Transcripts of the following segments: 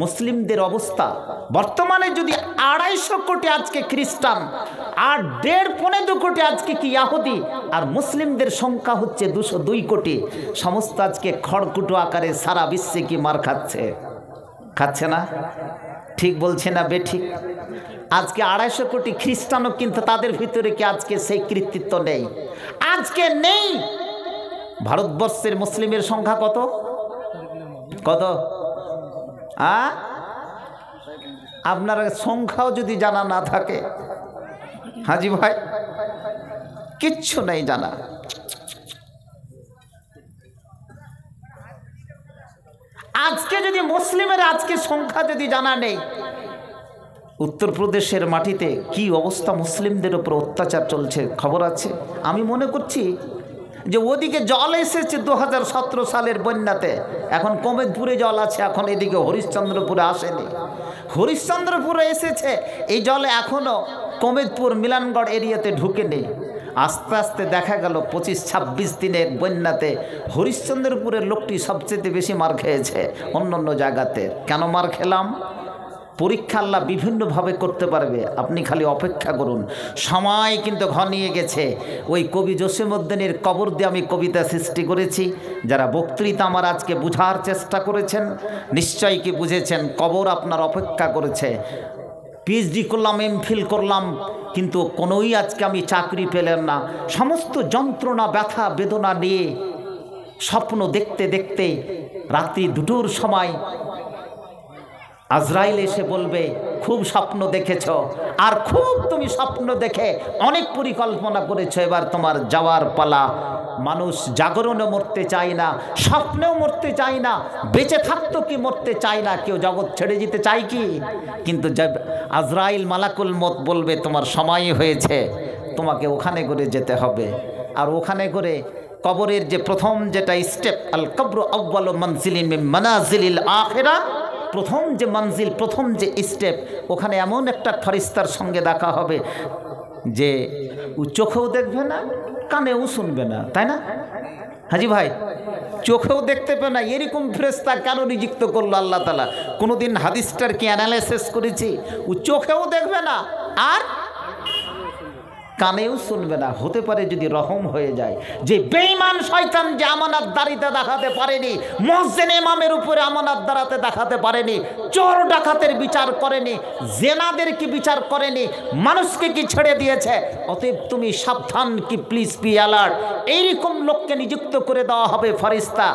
মুসলিমদের অবস্থা বর্তমানে যদি 250 কোটি আজকে খ্রিস্টান আর 1.5-2 কোটি আজকে কি ইহুদি, আর মুসলিমদের সংখ্যা হচ্ছে 202 কোটি, সমস্ত আজকে খড়কুটো আকারে সারা বিশ্বে কি মার খাচ্ছে না? ঠিক বলছে না বেঠিক? আজকে 250 কোটি খ্রিস্টানও কিন্তু তাদের ভিতরে কি আজকে সেই কৃতিত্ব নেই? আজকে নেই। ভারতবর্ষের মুসলিমের সংখ্যা কত? আপনার সংখ্যাও যদি জানা না থাকে, হাজি ভাই কিচ্ছু নেই জানা। আজকে যদি মুসলিমের আজকে সংখ্যা যদি জানা নেই, উত্তরপ্রদেশের মাটিতে কি অবস্থা, মুসলিমদের উপর অত্যাচার চলছে খবর আছে। আমি মনে করছি যে ওদিকে জল এসেছে 2017 সালের বন্যাতে, এখন কোমেদপুরে জল আছে, এখন এদিকে হরিশ্চন্দ্রপুরে আসেনি। হরিশ্চন্দ্রপুরে এসেছে এই জলে, এখনও কোমেদপুর মিলনগড় এরিয়াতে ঢুকেনি। আস্তে আস্তে দেখা গেল 25-26 দিনের বন্যাতে হরিশ্চন্দ্রপুরের লোকটি সবচেয়ে বেশি মার খেয়েছে অন্য জায়গাতে। কেন মার খেলাম? পরীক্ষা আল্লাহ বিভিন্নভাবে করতে পারবে, আপনি খালি অপেক্ষা করুন। সময় কিন্তু ঘনিয়ে গেছে। ওই কবি জসীমউদ্দীনের কবর দিয়ে আমি কবিতা সৃষ্টি করেছি। যারা বক্তৃতা আমার আজকে বুঝার চেষ্টা করেছেন নিশ্চয়ই কি বুঝেছেন, কবর আপনার অপেক্ষা করেছে। পিএইচডি করলাম, এমফিল করলাম, কিন্তু কোনোই আজকে আমি চাকরি পেলাম না। সমস্ত যন্ত্রণা, ব্যথা, বেদনা নিয়ে স্বপ্ন দেখতে দেখতে রাত্রি 2টোর সময় আজরাইল এসে বলবে খুব স্বপ্ন দেখেছ, আর খুব তুমি স্বপ্ন দেখে অনেক পরিকল্পনা করেছো, এবার তোমার যাওয়ার পালা। মানুষ জাগরণে মরতে চায় না, স্বপ্নেও মরতে চায় না, বেঁচে থাকতো কি মরতে চায় না, কেউ জগৎ ছেড়ে যেতে চায় কি? কিন্তু আজরাইল মালাকুল মত বলবে তোমার সময় হয়েছে, তোমাকে ওখানে করে যেতে হবে। আর ওখানে করে কবরের যে প্রথম যেটা স্টেপ, আল কবর আউয়ালু মানজিলিন মিন মানাজিলিল আখিরা, প্রথম যে মঞ্জিল, প্রথম যে স্টেপ, ওখানে এমন একটা ফেরেশতার সঙ্গে দেখা হবে যে ও চোখেও দেখবে না, কানেও শুনবে না, তাই না হাজি ভাই? চোখেও দেখতে পাবে না, এরকম ফেরেশতা কেন নিযুক্ত করলো আল্লাহ তাআলা? কোনোদিন হাদিসটার কি অ্যানালাইসিস করেছি? ও চোখেও দেখবে না আর কানেও শুনবে না। হতে পারে যদি রহম হয়ে যায়, যে বেঈমান শয়তান যে আমানতদারিতে দেখাতে পারেনি, মুহসিন ইমামের উপরে আমানত দাঁড়াতে দেখাতে পারেনি, চোর ডাকাতের বিচার করেনি, জেনাদের কি বিচার করেনি, মানুষকে কি ছেড়ে দিয়েছে। অতএব তুমি সাবধান, কি প্লিজ বি অ্যালার্ট। এইরকম লোককে নিযুক্ত করে দেওয়া হবে ফেরেশতা।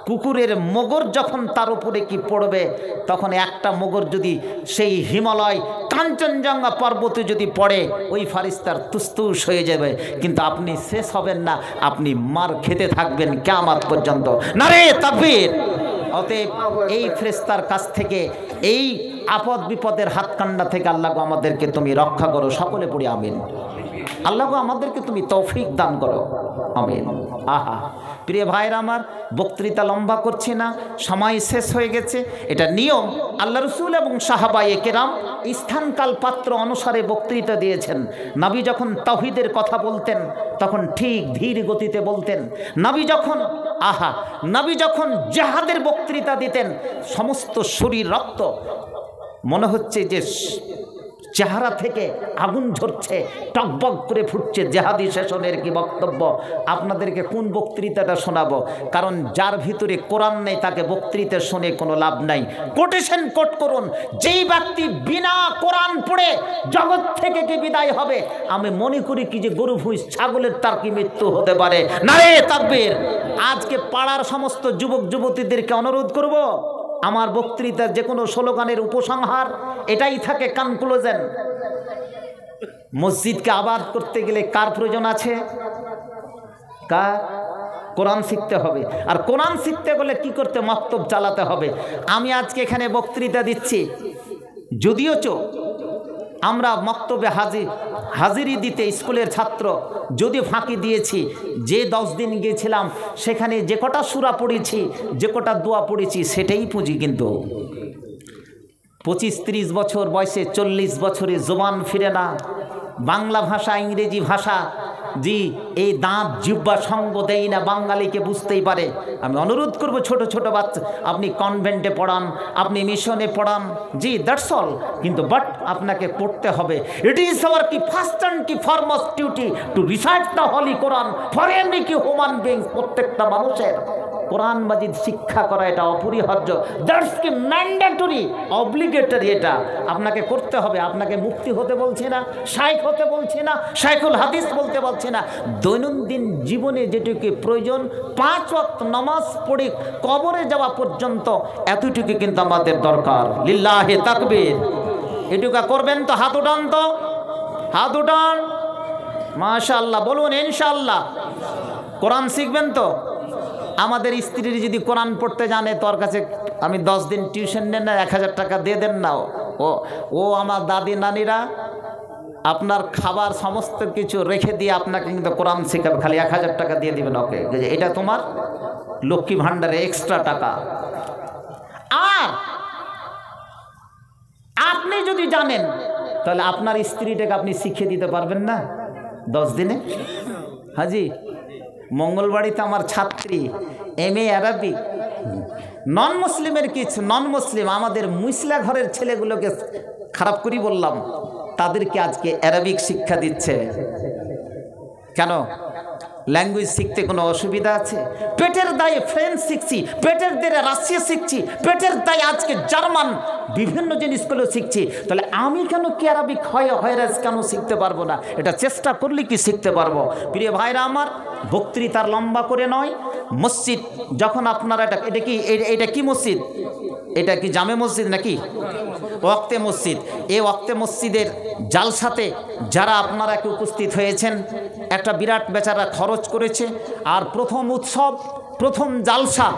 কুকুরের মোগর যখন তার উপরে কি পড়বে, তখন একটা মোগর যদি সেই হিমালয় কাঞ্চনজঙ্ঘা পর্বতে যদি পড়ে, ওই ফেরেশতার তুসতুস হয়ে যাবে, কিন্তু আপনি শেষ হবেন না, আপনি মার খেতে থাকবেন কিয়ামত পর্যন্ত। নারে তাকবীর। অতএব এই ফেরেশতার কাছ থেকে, এই আপদ বিপদের হাতকান্ডা থেকে আল্লাহ আমাদেরকে তুমি রক্ষা করো। সকলে পড়ি আমিন। আল্লাহ আমাদেরকে তুমি তৌফিক দান করো, আমিন। আহা প্রিয় ভাইরা আমার, বক্তৃতা লম্বা করছি না, সময় শেষ হয়ে গেছে। এটা নিয়ম। আল্লাহ রসুল এবং সাহাবায়ে কেরাম স্থানকাল পাত্র অনুসারে বক্তৃতা দিয়েছেন। নবী যখন তাওহীদের কথা বলতেন তখন ঠিক ধীর গতিতে বলতেন। নবী যখন জিহাদের বক্তৃতা দিতেন, সমস্ত শরীর রক্ত, মনে হচ্ছে যে চেহারা থেকে আগুন ঝরছে, টকবক করে ফুটছে। জেহাদি সেশনের কি বক্তব্য। আপনাদেরকে কোন বক্তৃতাটা শোনাবো? কারণ যার ভিতরে কোরআন নেই তাকে বক্তৃতা শুনে কোনো লাভ নাই। কোটেশন কোট করুন, যেই ব্যক্তি বিনা কোরআন পড়ে জগৎ থেকে কি বিদায় হবে, আমি মনে করি কি যে গরু ভুঁইস ছাগলের তার কি মৃত্যু হতে পারে। নারে তাকবীর। আজকে পাড়ার সমস্ত যুবক যুবতীদেরকে অনুরোধ করব, আমার বক্তৃতার যে কোনো স্লোগানের উপসংহার এটাই থাকে, কনক্লুশন। মসজিদকে আবাদ করতে গেলে কার প্রয়োজন আছে? কার? কোরআন শিখতে হবে। আর কোরআন শিখতে গেলে কি করতে? মক্তব চালাতে হবে। আমি আজকে এখানে বক্তৃতা দিচ্ছি, যদিও আমরা মক্তবে হাজিরি দিতে স্কুলের ছাত্র, যদি ফাঁকি দিয়েছি, যে 10 দিন গিয়েছিলাম সেখানে যে কটা সূরা পড়েছি, যে কটা দোয়া পড়েছি, সেটাই পুঁজি। কিন্তু 25-30 বছর বয়সে 40 বছরে জবান ফিরে না, বাংলা ভাষা, ইংরেজি ভাষা জি এই দাঁত জিহ্বা সঙ্গ দেই না, বাঙালিকে বুঝতেই পারে। আমি অনুরোধ করব ছোট ছোট বাচ্চা, আপনি কনভেন্টে পড়ান, আপনি মিশনে পড়ান, জি দ্যাটস অল, কিন্তু বাট আপনাকে পড়তে হবে। ইট ইজ আওয়ার কি ফার্স্ট অ্যান্ড কি foremost duty to recite the Holi Quran for every কি হিউম্যান বিংস। প্রত্যেকটা মানুষের কোরআন মাজিদ শিক্ষা করা এটা অপরিহার্য, দ্যাটস কি ম্যান্ডেটরি, অব্লিগেটরি, এটা আপনাকে করতে হবে। আপনাকে মুফতি হতে বলছি না, শাইখ হতে বলছি না, শাইখুল হাদিস বলতে বলছি না। দৈনন্দিন জীবনে যেটুকু প্রয়োজন, 5 ওয়াক্ত নামাজ পড়ে কবরে যাওয়া পর্যন্ত এতটুকু কিন্তু আমাদের দরকার। লিল্লাহে তাকবীর। এটুকু করবেন তো? হাত উঠান তো, হাত উঠান। মাশাআল্লাহ বলুন ইনশাআল্লাহ। কোরআন শিখবেন তো? আমাদের স্ত্রীর যদি কোরআন পড়তে জানে, তোর কাছে আমি 10 দিন টিউশন নেন না, 1000 টাকা দিয়ে দেন না। ও আমার দাদি নানিরা আপনার খাবার সমস্ত কিছু রেখে দিয়ে আপনাকে কিন্তু কোরআন শেখাবে, খালি 1000 টাকা দিয়ে দিবেন ওকে, এটা তোমার লক্ষ্মী ভাণ্ডারে এক্সট্রা টাকা। আর আপনি যদি জানেন, তাহলে আপনার স্ত্রীটাকে আপনি শিখিয়ে দিতে পারবেন না 10 দিনে? হাজি মঙ্গলবাড়িতে আমার ছাত্রী MA অ্যারাবিক, নন মুসলিমের কিছু, নন মুসলিম আমাদের মুসলা ঘরের ছেলেগুলোকে খারাপ করি বললাম, তাদেরকে আজকে অ্যারাবিক শিক্ষা দিচ্ছে। কেন? ল্যাঙ্গুয়েজ শিখতে কোনো অসুবিধা আছে? পেটের দায়ে ফ্রেঞ্চ শিখছি, পেটের দায়ে রাশিয়া শিখছি, পেটের দায়ে আজকে জার্মান বিভিন্ন জিনিসগুলো শিখছি, তাহলে আমি কেন কি অ্যারাবিক হয়রাজ কেন শিখতে পারবো না? এটা চেষ্টা করলে কি শিখতে পারবো? প্রিয় ভাইরা আমার, বক্তৃতার লম্বা করে নয়, মসজিদ যখন আপনারা এটা কি মসজিদ? এটা কি জামে মসজিদ নাকি ওয়াক্তে মসজিদ? এই ওয়াক্তে মসজিদের জালসাতে যারা আপনারা কি উপস্থিত হয়েছেন, একটা বিরাট বেচারা খরচ করেছে। আর প্রথম উৎসব, প্রথম জালসা